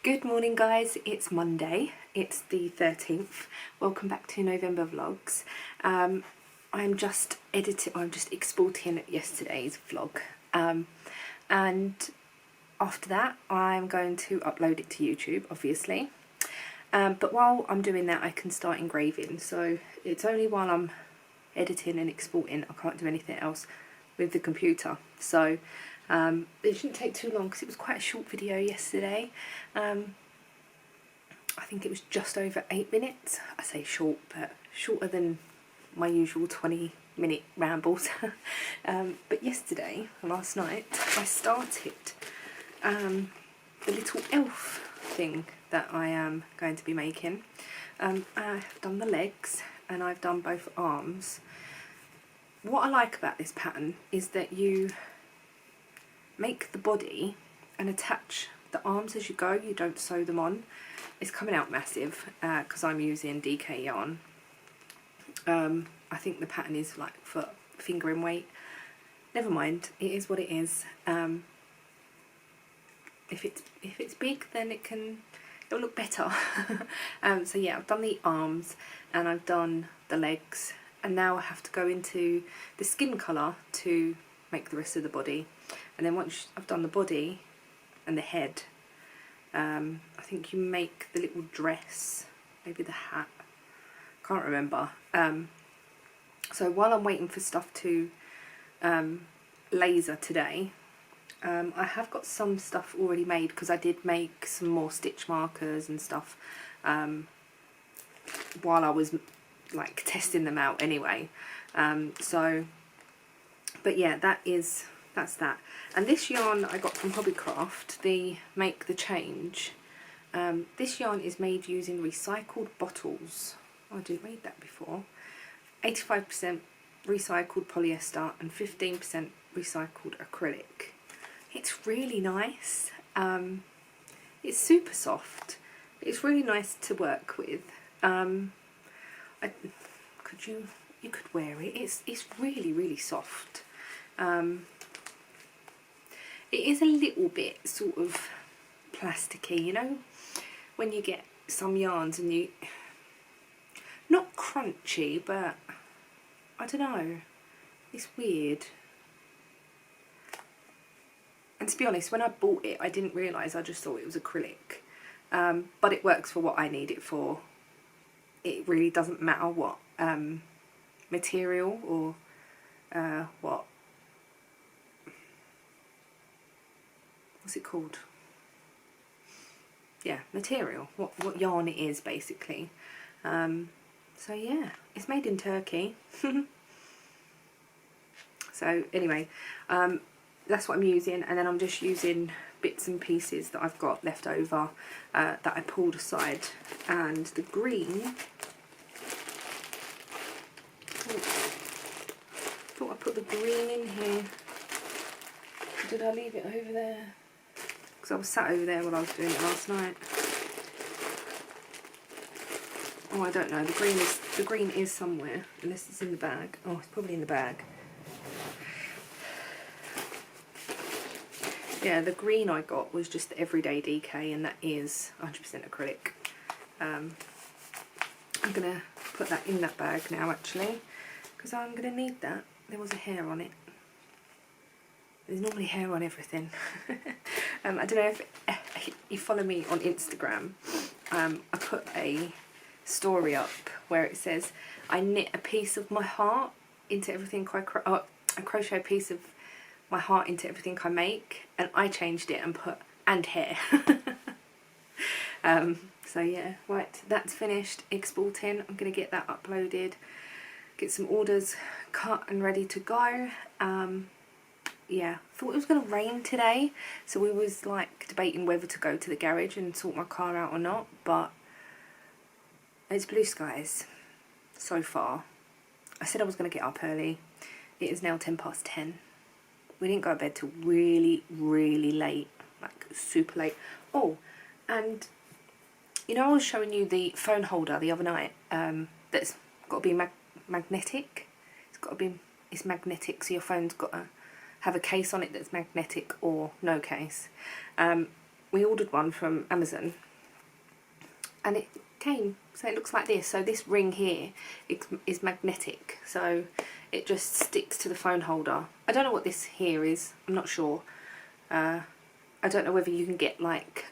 Good morning guys, it's Monday, it's the 13th. Welcome back to November Vlogs. I'm just exporting yesterday's vlog, and after that I'm going to upload it to YouTube, obviously. But while I'm doing that I can start engraving, so it's only while I'm editing and exporting I can't do anything else with the computer. So it shouldn't take too long because it was quite a short video yesterday. I think it was just over 8 minutes. I say short, but shorter than my usual 20-minute rambles. But last night, I started the little elf thing that I am going to be making. I've done the legs and I've done both arms. What I like about this pattern is that you make the body and attach the arms as you go. You don't sew them on. It's coming out massive because I'm using DK yarn. I think the pattern is like for fingering weight. Never mind, it is what it is. If it's big, then it'll look better. So yeah, I've done the arms and I've done the legs, and now I have to go into the skin colour to make the rest of the body. And then once I've done the body and the head, I think you make the little dress, maybe the hat, can't remember. So while I'm waiting for stuff to laser today, I have got some stuff already made because I did make some more stitch markers and stuff while I was like testing them out anyway. But yeah, that's that. And this yarn I got from Hobbycraft, the Make the Change. This yarn is made using recycled bottles. Oh, I didn't read that before. 85% recycled polyester and 15% recycled acrylic. It's really nice. It's super soft. It's really nice to work with. You could wear it. It's really soft. It is a little bit sort of plasticky, you know, when you get some yarns and not crunchy, but I don't know, it's weird. And to be honest, when I bought it I didn't realise, I just thought it was acrylic, but it works for what I need it for. It really doesn't matter what material or what's it called? Yeah, material, what yarn it is basically. So yeah, it's made in Turkey. So anyway, that's what I'm using, and then I'm just using bits and pieces that I've got left over that I pulled aside. And the green, thought I put the green in here. Did I leave it over there? Because I was sat over there while I was doing it last night. Oh, I don't know. The green is somewhere, unless it's in the bag. Oh, it's probably in the bag. Yeah, the green I got was just the everyday DK, and that is 100% acrylic. I'm gonna put that in that bag now, actually, because I'm gonna need that. There was a hair on it. There's normally hair on everything. I don't know if you follow me on Instagram. I put a story up where it says, I knit a piece of my heart into everything I crochet a piece of my heart into everything I make, and I changed it and put and hair. So yeah, right, that's finished exporting. I'm gonna get that uploaded, get some orders cut and ready to go. Yeah, thought it was going to rain today, so we was like debating whether to go to the garage and sort my car out or not, but it's blue skies so far. I said I was going to get up early. It is now 10:10. We didn't go to bed till really late, like super late. Oh, and you know I was showing you the phone holder the other night, that's got to be magnetic. It's magnetic, so your phone's got to have a case on it that's magnetic or no case. we ordered one from Amazon, and it came, so it looks like this. So this ring here is magnetic, so it just sticks to the phone holder. I don't know what this here is, I'm not sure. I don't know whether you can get like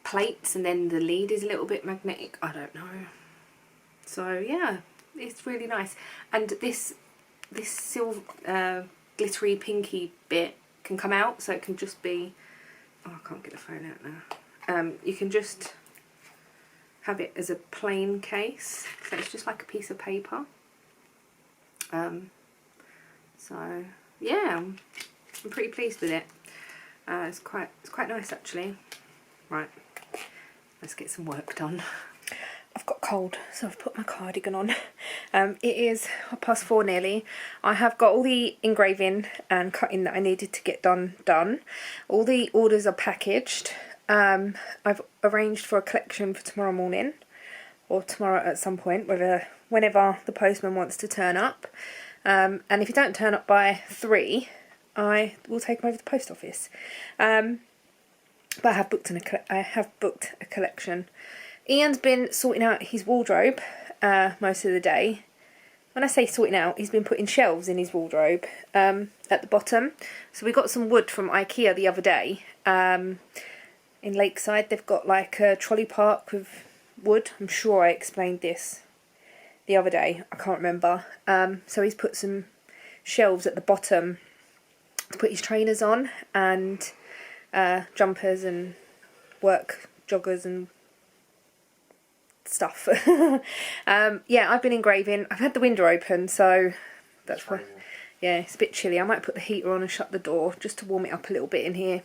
plates and then the lead is a little bit magnetic, I don't know. So yeah, it's really nice. And this silver glittery pinky bit can come out, so it can just be, oh, I can't get the phone out now. You can just have it as a plain case, so it's just like a piece of paper. So yeah, I'm pretty pleased with it. It's quite nice actually. Right, let's get some work done. I've got cold, so I've put my cardigan on. It is 4:30 nearly. I have got all the engraving and cutting that I needed to get done. All the orders are packaged. I've arranged for a collection for tomorrow morning, or tomorrow at some point, whenever the postman wants to turn up. And if you don't turn up by 3, I will take them over to the post office. But I have booked a collection. Ian's been sorting out his wardrobe most of the day. When I say sorting out, he's been putting shelves in his wardrobe at the bottom. So we got some wood from IKEA the other day. In Lakeside, they've got like a trolley park with wood. I'm sure I explained this the other day. I can't remember. So he's put some shelves at the bottom to put his trainers on, and jumpers and work joggers and stuff. Yeah, I've been engraving. I've had the window open, so that's why. Yeah, it's a bit chilly. I might put the heater on and shut the door just to warm it up a little bit in here.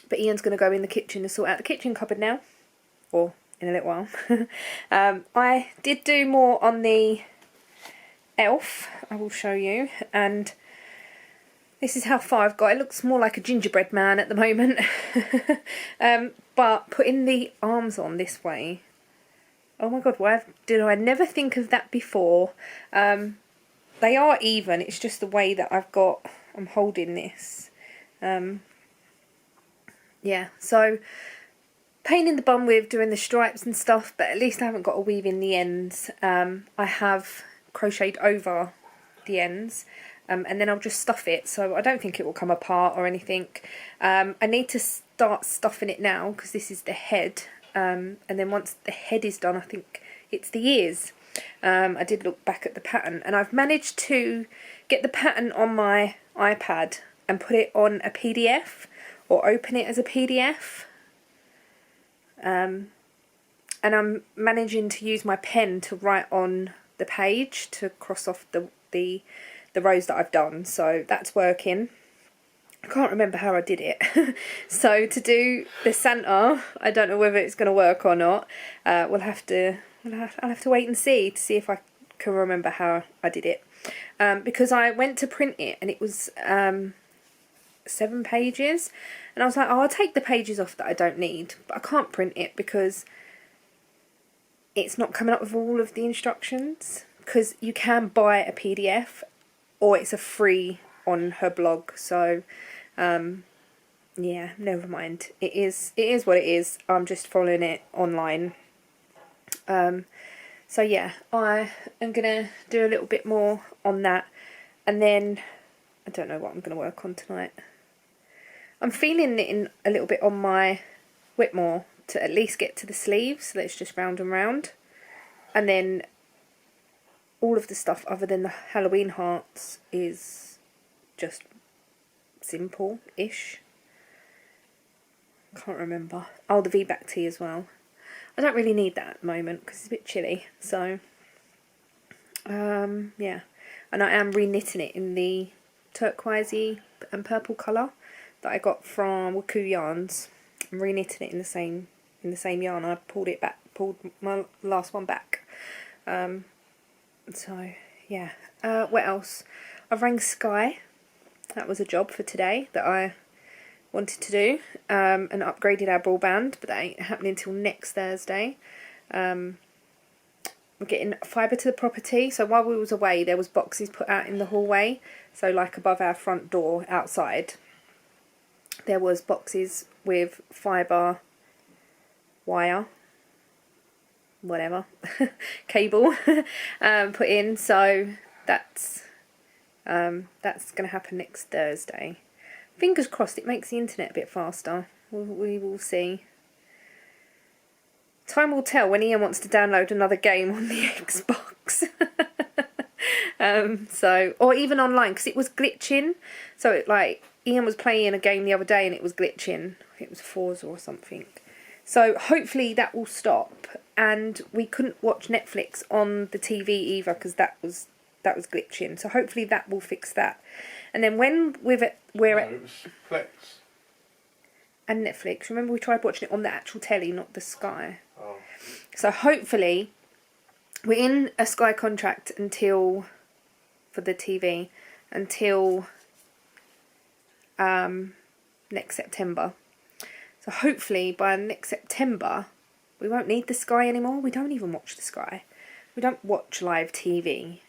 But Ian's going to go in the kitchen and sort out the kitchen cupboard now, or in a little while. I did do more on the elf. I will show you, and this is how far I've got. It looks more like a gingerbread man at the moment. But putting the arms on this way, oh my god, why did I never think of that before? They are even, it's just the way that I'm holding this. Yeah, so pain in the bum with doing the stripes and stuff, but at least I haven't got to weave in the ends. I have crocheted over the ends. And then I'll just stuff it, so I don't think it will come apart or anything. I need to start stuffing it now, because this is the head, and then once the head is done, I think it's the ears. I did look back at the pattern, and I've managed to get the pattern on my iPad and put it on a PDF, or open it as a PDF. And I'm managing to use my pen to write on the page to cross off the rows that I've done, so that's working. I can't remember how I did it. So to do the Santa, I don't know whether it's going to work or not. I'll have to wait and see to see if I can remember how I did it. Because I went to print it and it was 7 pages, and I was like, oh, I'll take the pages off that I don't need, but I can't print it because it's not coming up with all of the instructions, because you can buy a PDF or it's a free on her blog. So yeah, never mind. It is what it is. I'm just following it online. So yeah, I am gonna do a little bit more on that, and then I don't know what I'm gonna work on tonight. I'm feeling it in a little bit on my Whitmore to at least get to the sleeves, so it's just round and round, and then all of the stuff other than the Halloween hearts is just simple-ish. Can't remember. Oh, the V-back tee as well. I don't really need that at the moment because it's a bit chilly. So, yeah. And I am re-knitting it in the turquoisey and purple colour that I got from Waku Yarns. I'm re-knitting it in the same yarn. I pulled my last one back. So, yeah. What else? I've rang Sky. That was a job for today that I wanted to do, and upgraded our broadband, but that ain't happening until next Thursday. we're getting fibre to the property. So while we was away, there was boxes put out in the hallway. So like above our front door outside, there was boxes with fibre, wire, whatever, cable put in. So that's going to happen next Thursday. Fingers crossed it makes the internet a bit faster. We will see. Time will tell when Ian wants to download another game on the Xbox. Or even online, because it was glitching. So Ian was playing a game the other day and it was glitching. I think it was Forza or something. So hopefully that will stop. And we couldn't watch Netflix on the TV either because that was glitching. So hopefully that will fix that. And then when it was Plex and Netflix. Remember we tried watching it on the actual telly, not the Sky. Oh. So hopefully we're in a Sky contract for the TV until next September. So hopefully by next September we won't need the Sky anymore. We don't even watch the Sky. We don't watch live TV.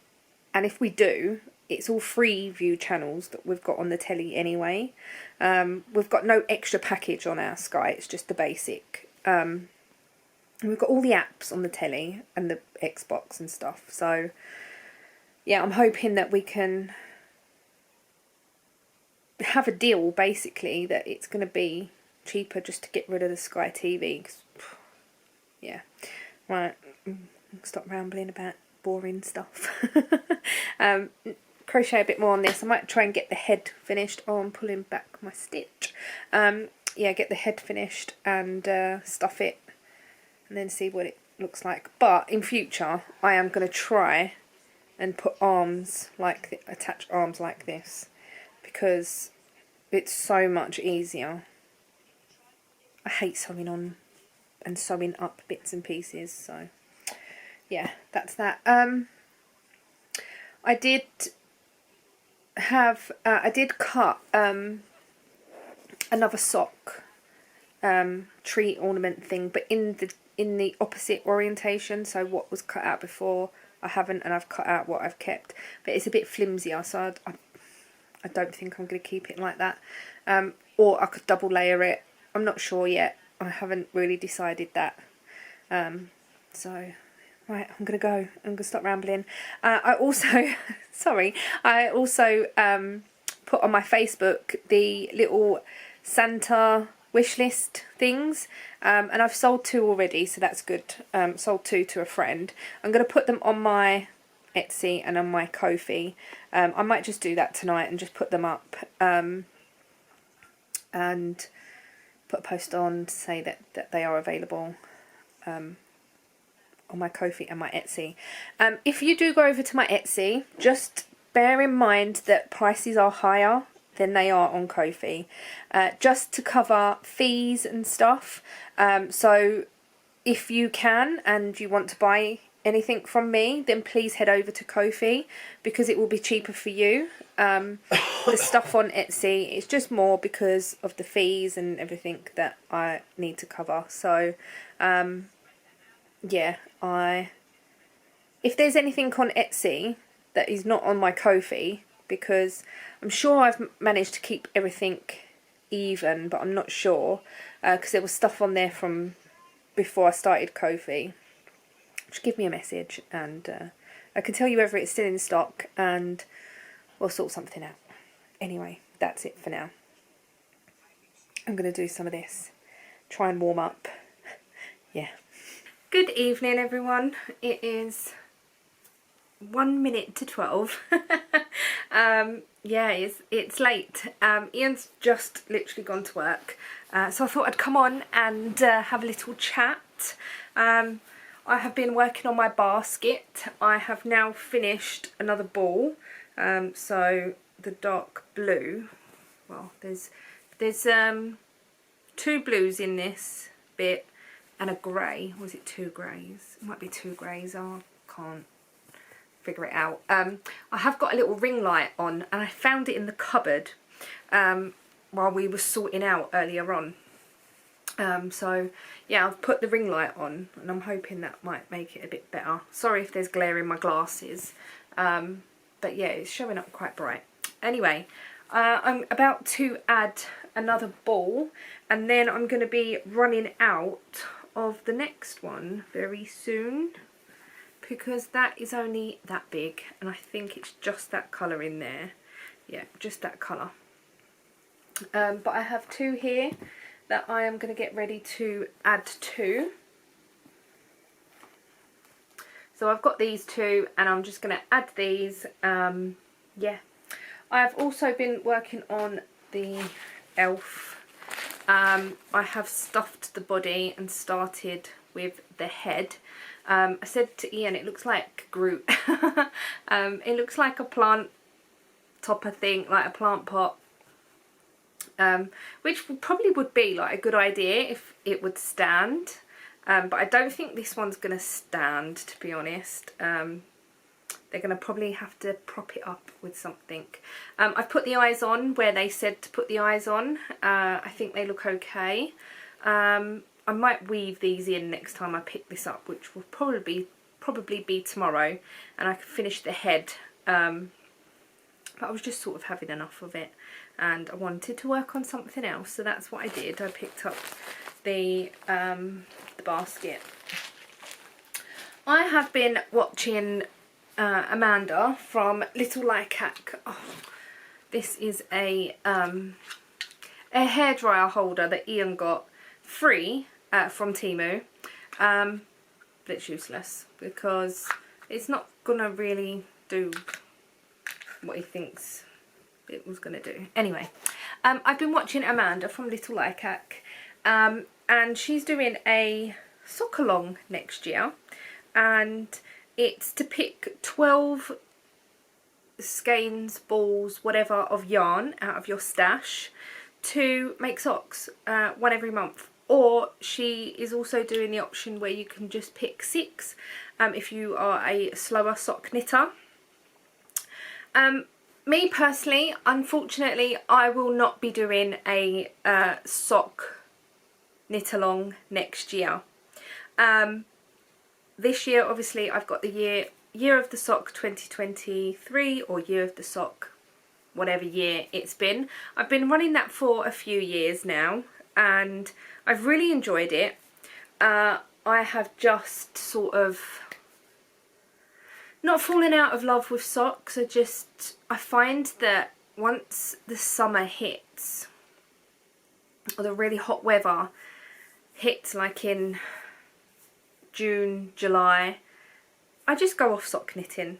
And if we do, it's all free view channels that we've got on the telly anyway. We've got no extra package on our Sky. It's just the basic. And we've got all the apps on the telly and the Xbox and stuff. So, yeah, I'm hoping that we can have a deal, basically, that it's going to be cheaper just to get rid of the Sky TV. 'Cause, yeah. Right. Stop rambling about boring stuff. Crochet a bit more on this. I might try and get the head finished. Oh, I'm pulling back my stitch. Yeah, get the head finished and stuff it and then see what it looks like. But in future I am going to try and put arms attach arms like this, because it's so much easier. I hate sewing on and sewing up bits and pieces, so yeah, that's that. I did cut another sock tree ornament thing, but in the opposite orientation. So what was cut out before, I haven't, and I've cut out what I've kept, but it's a bit flimsier, so I don't think I'm going to keep it like that. Or I could double layer it. I'm not sure yet. I haven't really decided that. So right, I'm going to go. I'm going to stop rambling. I also, sorry, I also put on my Facebook the little Santa wish list things, and I've sold 2 already, so that's good. Sold 2 to a friend. I'm going to put them on my Etsy and on my Ko-fi. I might just do that tonight and just put them up and put a post on to say that they are available on my Ko-fi and my Etsy. If you do go over to my Etsy, just bear in mind that prices are higher than they are on Ko-fi, just to cover fees and stuff. So if you can and you want to buy anything from me, then please head over to Ko-fi, because it will be cheaper for you. The stuff on Etsy, it's just more because of the fees and everything that I need to cover. So yeah, if there's anything on Etsy that is not on my Ko-fi, because I'm sure I've managed to keep everything even, but I'm not sure, because there was stuff on there from before I started Ko-fi. Just give me a message and I can tell you whether it's still in stock and we'll sort something out. Anyway, that's it for now. I'm going to do some of this, try and warm up. Yeah. Good evening, everyone. It is 1 minute to 12. Yeah, it's late. Ian's just literally gone to work, so I thought I'd come on and have a little chat. I have been working on my basket. I have now finished another ball. So the dark blue, well, there's 2 blues in this bit and a grey. Was it 2 greys? It might be 2 greys. I can't figure it out. I have got a little ring light on, and I found it in the cupboard while we were sorting out earlier on. So yeah, I've put the ring light on and I'm hoping that might make it a bit better. Sorry if there's glare in my glasses, but yeah, it's showing up quite bright. Anyway, I'm about to add another ball and then I'm going to be running out of the next one very soon, because that is only that big and I think it's just that colour in there. Yeah, just that colour. But I have two here that I am going to get ready to add to. So I've got these two and I'm just going to add these. Yeah, I've also been working on the elf. I have stuffed the body and started with the head. I said to Ian, it looks like Groot. It looks like a plant topper thing, like a plant pot, which probably would be like a good idea if it would stand, but I don't think this one's going to stand, to be honest. They're going to probably have to prop it up with something. I've put the eyes on where they said to put the eyes on. I think they look okay. I might weave these in next time I pick this up, which will probably be tomorrow, and I can finish the head. But I was just sort of having enough of it and I wanted to work on something else, so that's what I did. I picked up the basket. I have been watching Amanda from Little Lycac. Oh, this is a hairdryer holder that Ian got free from Temu. But it's useless because it's not gonna really do what he thinks it was gonna do. Anyway, I've been watching Amanda from Little Lycac, and she's doing a sock along next year, and it's to pick 12 skeins, balls, whatever of yarn out of your stash to make socks, one every month. Or she is also doing the option where you can just pick 6 if you are a slower sock knitter. Me personally, unfortunately, I will not be doing a sock knit along next year. This year, obviously, I've got the year of the sock 2023, or year of the sock, whatever year it's been. I've been running that for a few years now, and I've really enjoyed it. I have just sort of not fallen out of love with socks. I find that once the summer hits, or the really hot weather hits, like in June, July, I just go off sock knitting,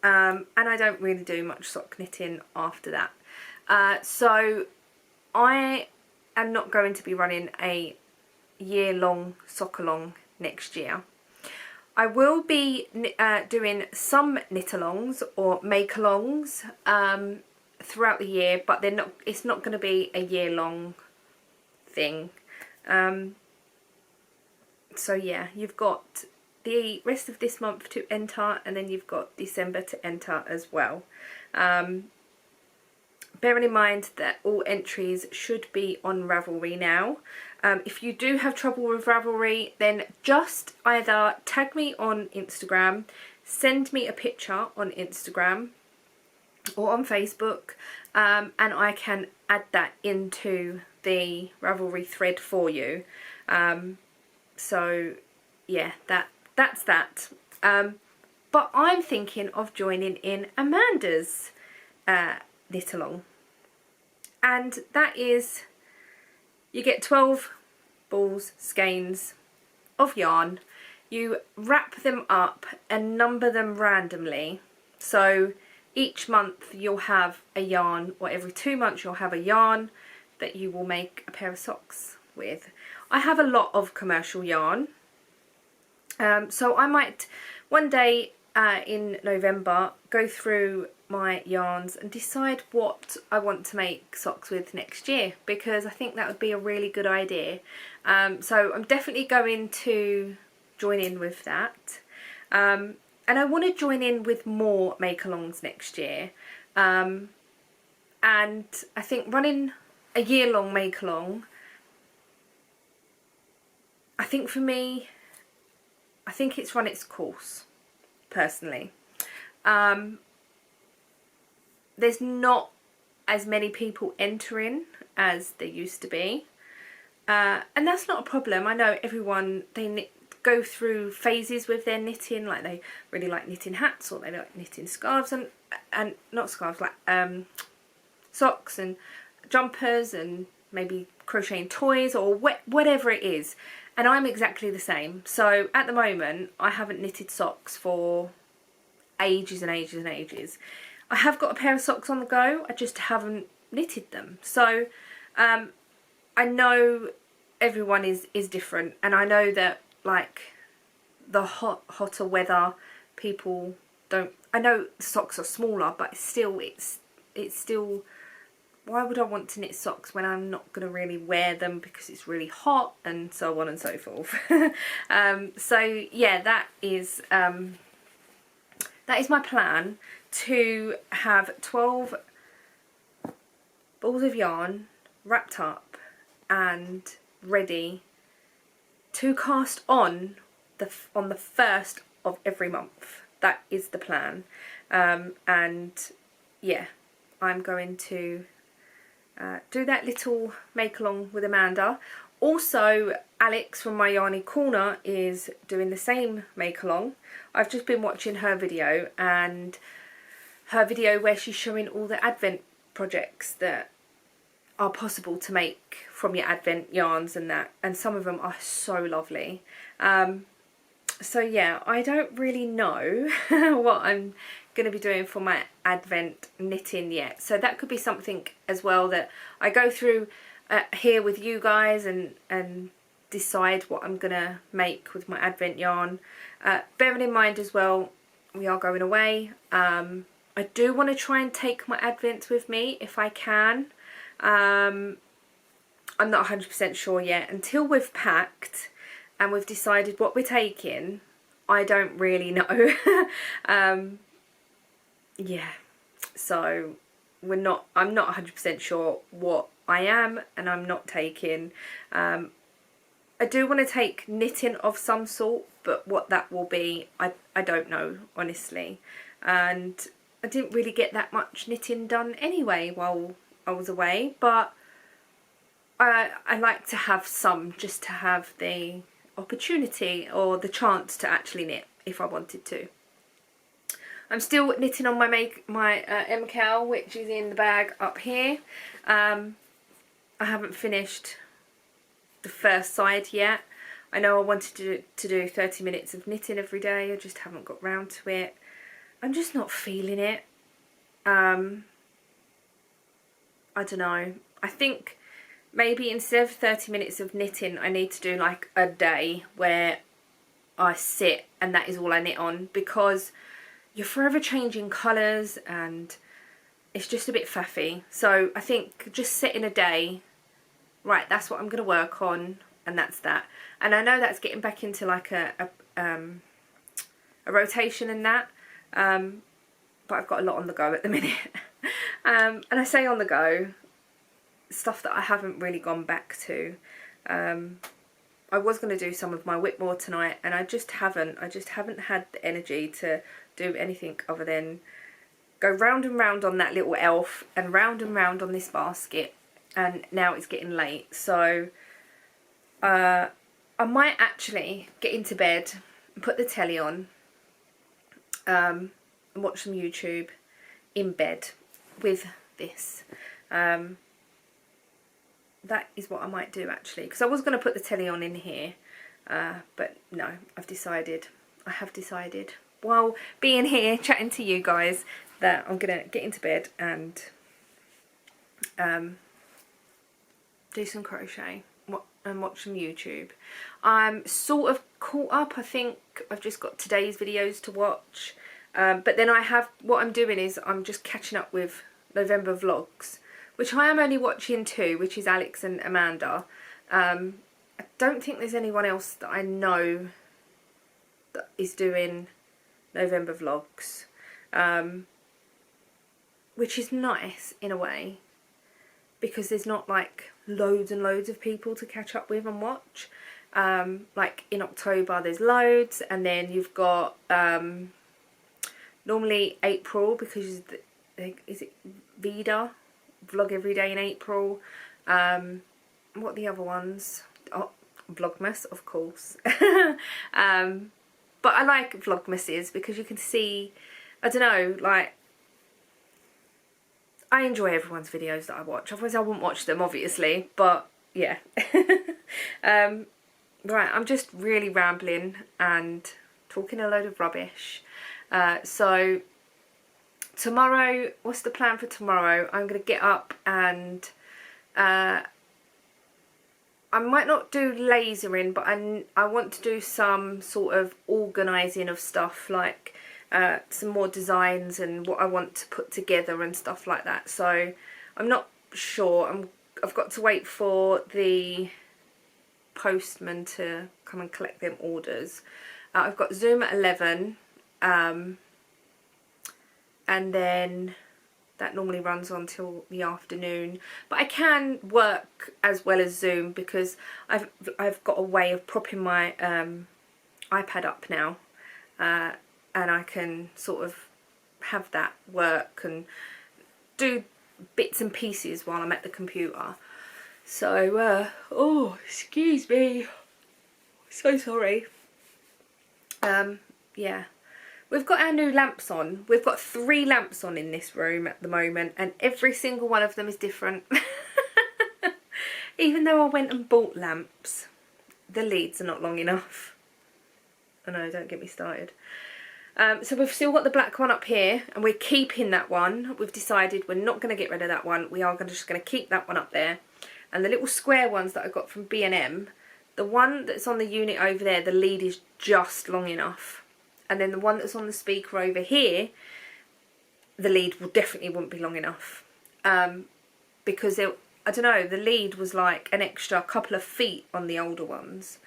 and I don't really do much sock knitting after that. So I am not going to be running a year-long sock along next year. I will be doing some knit-alongs or make-alongs throughout the year, but it's not going to be a year-long thing. So yeah, you've got the rest of this month to enter, and then you've got December to enter as well. Bearing in mind that all entries should be on Ravelry now. If you do have trouble with Ravelry, then just either tag me on Instagram, send me a picture on Instagram or on Facebook, and I can add that into the Ravelry thread for you. So yeah, that's that. But I'm thinking of joining in Amanda's knit along, and that is, you get 12 balls, skeins of yarn, you wrap them up and number them randomly. So each month you'll have a yarn, or every 2 months you'll have a yarn that you will make a pair of socks with. I have a lot of commercial yarn, so I might one day in November go through my yarns and decide what I want to make socks with next year, because I think that would be a really good idea. So I'm definitely going to join in with that, and I want to join in with more make-alongs next year, and I think running a year-long make-along I think for me, I think it's run its course, personally. There's not as many people entering as there used to be. And that's not a problem. I know everyone, they go through phases with their knitting, like they really like knitting hats, or they like knitting scarves, and not scarves, like socks and jumpers, and maybe crocheting toys, or whatever it is. And I'm exactly the same. So at the moment, I haven't knitted socks for ages and ages and ages. I have got a pair of socks on the go, I just haven't knitted them. So I know everyone is different, and I know that like the hotter weather, people don't, I know the socks are smaller, but still it's still, why would I want to knit socks when I'm not going to really wear them because it's really hot, and so on and so forth. So yeah, that is my plan, to have 12 balls of yarn wrapped up and ready to cast on the 1st of every month. That is the plan. And yeah, I'm going to do that little make along with Amanda. Also, Alex from My Yarny Corner is doing the same make along. I've just been watching her video, and her video where she's showing all the advent projects that are possible to make from your advent yarns and that, and some of them are so lovely. So yeah, I don't really know what I'm going to be doing for my advent knitting yet, so that could be something as well that I go through here with you guys and decide what I'm going to make with my advent yarn. Bearing in mind as well, we are going away. I do want to try and take my advents with me if I can. I'm not 100% sure yet. Until we've packed and we've decided what we're taking, I don't really know. Yeah, so I'm not 100% sure what I am and I'm not taking. I do want to take knitting of some sort, but what that will be, I don't know, honestly. And I didn't really get that much knitting done anyway while I was away, but I like to have some, just to have the opportunity or the chance to actually knit if I wanted to. I'm still knitting on my MCAL, which is in the bag up here. I haven't finished the first side yet. I know I wanted to do 30 minutes of knitting every day. I just haven't got round to it. I'm just not feeling it. I don't know. I think maybe instead of 30 minutes of knitting, I need to do like a day where I sit and that is all I knit on, because you're forever changing colours and it's just a bit faffy. So I think just setting a day, right, that's what I'm going to work on, and that's that. And I know that's getting back into like a rotation and that, but I've got a lot on the go at the minute. And I say on the go, stuff that I haven't really gone back to. I was going to do some of my Whitmore tonight, and I just haven't had the energy to do anything other than go round and round on that little elf and round on this basket. And now it's getting late, so I might actually get into bed and put the telly on and watch some YouTube in bed with this. That is what I might do actually, because I was going to put the telly on in here, but no, I have decided while being here chatting to you guys that I'm going to get into bed and do some crochet and watch some YouTube. I'm sort of caught up. I think I've just got today's videos to watch, but then what I'm doing is I'm just catching up with November vlogs, which I am only watching 2, which is Alex and Amanda. I don't think there's anyone else that I know that is doing November vlogs, which is nice in a way, because there's not like loads and loads of people to catch up with and watch. Like in October there's loads, and then you've got normally April, because is it Vida? Vlog every day in April. What are the other ones? Oh, Vlogmas, of course. But I like Vlogmases because you can see, I don't know, like, I enjoy everyone's videos that I watch. Otherwise I wouldn't watch them, obviously, but yeah. Right, I'm just really rambling and talking a load of rubbish. So tomorrow, what's the plan for tomorrow? I'm going to get up and I might not do lasering, but I want to do some sort of organising of stuff, like some more designs and what I want to put together and stuff like that. So I'm not sure. I've got to wait for the postman to come and collect them orders. I've got Zoom at 11, and then that normally runs on till the afternoon, but I can work as well as Zoom because I've got a way of propping my iPad up now, and I can sort of have that work and do bits and pieces while I'm at the computer. So oh, excuse me, so sorry. Yeah, we've got our new lamps on. We've got 3 lamps on in this room at the moment, and every single one of them is different. Even though I went and bought lamps, the leads are not long enough. Oh no, don't get me started. So we've still got the black one up here, and we're keeping that one. We've decided we're not going to get rid of that one. We are just going to keep that one up there. And the little square ones that I got from B&M, the one that's on the unit over there, the lead is just long enough. And then the one that's on the speaker over here, the lead wouldn't be long enough. Because I don't know, the lead was like an extra couple of feet on the older ones.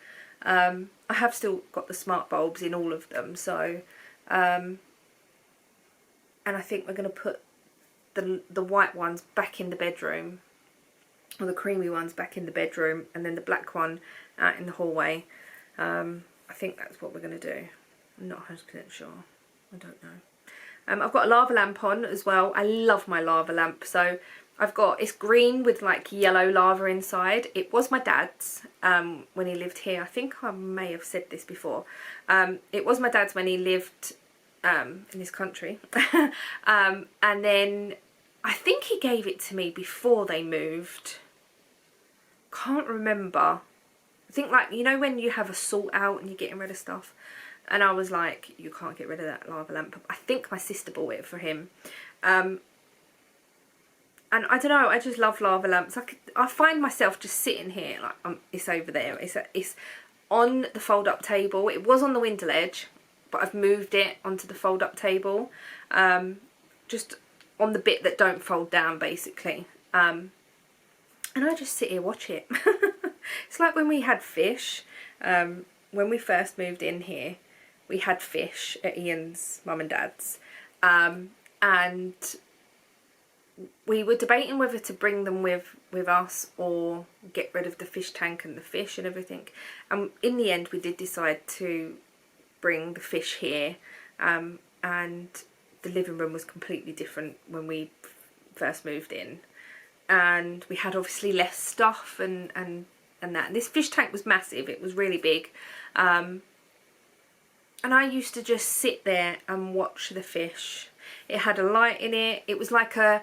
I have still got the smart bulbs in all of them, so and I think we're going to put the white ones back in the bedroom, or the creamy ones back in the bedroom, and then the black one out in the hallway. I think that's what we're going to do. I'm not 100% sure. I don't know. I've got a lava lamp on as well. I love my lava lamp. So it's green with like yellow lava inside. It was my dad's when he lived here. I think I may have said this before. It was my dad's when he lived in this country. And then I think he gave it to me before they moved. Can't remember. I think, like, you know when you have a sort out and you're getting rid of stuff, and I was like, you can't get rid of that lava lamp. I think my sister bought it for him. And I don't know, I just love lava lamps. I find myself just sitting here, like, it's over there. It's on the fold-up table. It was on the window ledge, but I've moved it onto the fold-up table. Just on the bit that don't fold down, basically. And I just sit here, watch it. It's like when we had fish. When we first moved in here, we had fish at Ian's mum and dad's. And we were debating whether to bring them with us or get rid of the fish tank and the fish and everything. And in the end, we did decide to bring the fish here. And the living room was completely different when we first moved in. And we had obviously less stuff and that. And this fish tank was massive. It was really big. And I used to just sit there and watch the fish. It had a light in it. It was like a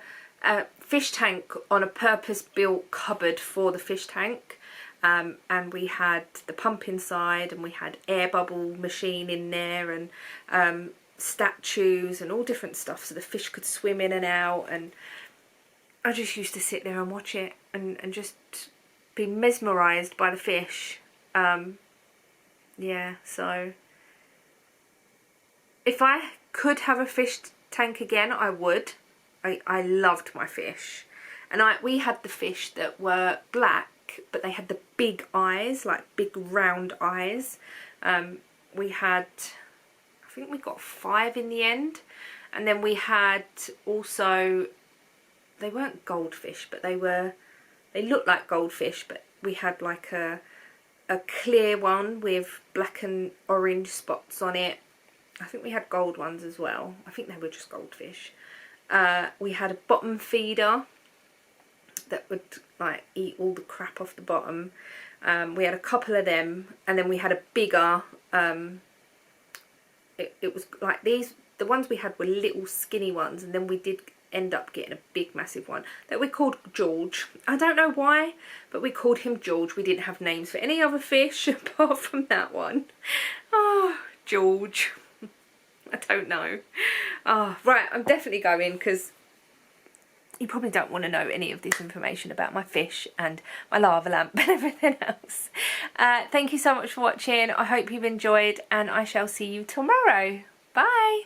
fish tank on a purpose-built cupboard for the fish tank. And we had the pump inside, and we had air bubble machine in there, and statues and all different stuff so the fish could swim in and out. And I just used to sit there and watch it and just be mesmerised by the fish. Yeah, so if I could have a fish tank again, I would. I loved my fish. And we had the fish that were black, but they had the big eyes, like big round eyes. We had, I think we got 5 in the end. And then we had also, they weren't goldfish, but they looked like goldfish, but we had like a a clear one with black and orange spots on it. I think we had gold ones as well. I think they were just goldfish. We had a bottom feeder that would like eat all the crap off the bottom. We had a couple of them, and then we had a bigger, it was like these, the ones we had were little skinny ones, and then we did end up getting a big massive one that we called George. I don't know why, but we called him George. We didn't have names for any other fish apart from that one. Oh, George. I don't know. Oh, right, I'm definitely going, because you probably don't want to know any of this information about my fish and my lava lamp and everything else. Thank you so much for watching. I hope you've enjoyed, and I shall see you tomorrow. Bye.